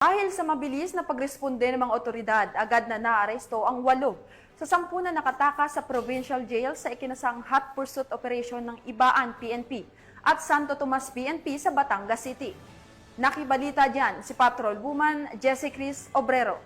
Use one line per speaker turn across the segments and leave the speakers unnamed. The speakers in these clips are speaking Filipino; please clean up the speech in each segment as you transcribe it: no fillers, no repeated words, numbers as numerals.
Dahil sa mabilis na pagresponde ng mga otoridad, agad na naaresto ang 8 sa 10 na nakatakas sa provincial jail sa ikinasang hot pursuit operation ng Ibaan PNP at Santo Tomas PNP sa Batangas City. Nakibalita dyan si Patrol Woman Jessie Cris Obrero.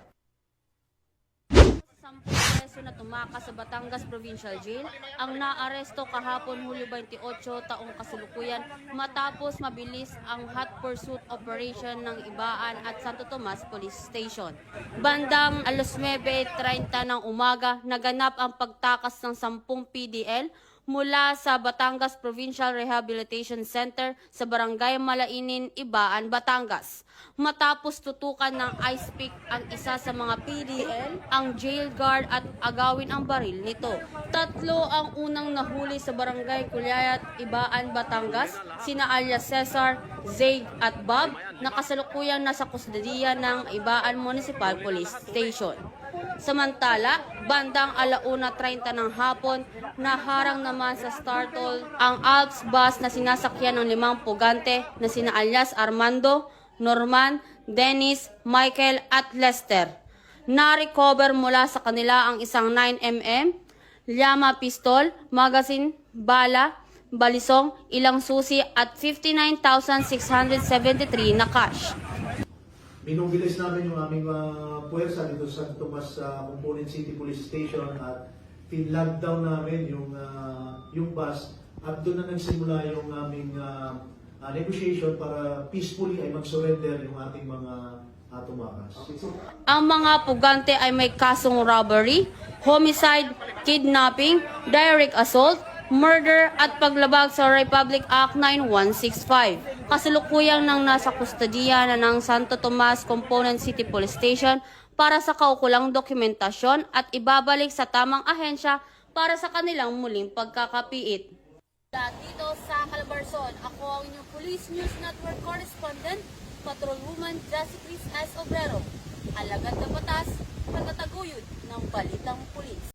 10 preso na tumakas sa Batangas Provincial Jail ang naaresto kahapon Hulyo 28 taong kasalukuyan matapos mabilis ang hot pursuit operation ng Ibaan at Santo Tomas Police Station. Bandang 9:30 ng umaga, naganap ang pagtakas ng 10 PDL mula sa Batangas Provincial Rehabilitation Center sa Barangay Malainin, Ibaan, Batangas. Matapos tutukan ng ice pick ang isa sa mga PDL, ang jail guard at agawin ang baril nito. 3 ang unang nahuli sa Barangay Culayat, Ibaan, Batangas, sina alias Cesar, Zaid at Bob, na kasalukuyang nasa kustodiya ng Ibaan Municipal Police Station. Samantala, bandang 1:30 ng hapon, naharang naman sa Startol ang Alps bus na sinasakyan ng 5 pugante na sina alias Armando, Norman, Dennis, Michael at Lester. Na-recover mula sa kanila ang isang 9mm, llama pistol, magazine, bala, balisong, ilang susi at 59,673 na cash.
Binubilis namin yung aming puwersa dito sa Santo Tomas Component City Police Station at pin-lockdown namin yung bus at doon na nagsimula yung aming negotiation para peacefully ay mag-surrender yung ating mga tumakas.
Ang mga pugante ay may kasong robbery, homicide, kidnapping, direct assault, murder at paglabag sa Republic Act 9165. Kasalukuyang nang nasa kustodiya na ng Santo Tomas Component City Police Station para sa kaukulang dokumentasyon at ibabalik sa tamang ahensya para sa kanilang muling pagkakapiit. Dito sa Calabarzon, ako ang inyong Police News Network Correspondent, Patrol Woman Jessie Cris Obrero. Alagad na batas, pagtataguyod ng balitang pulis.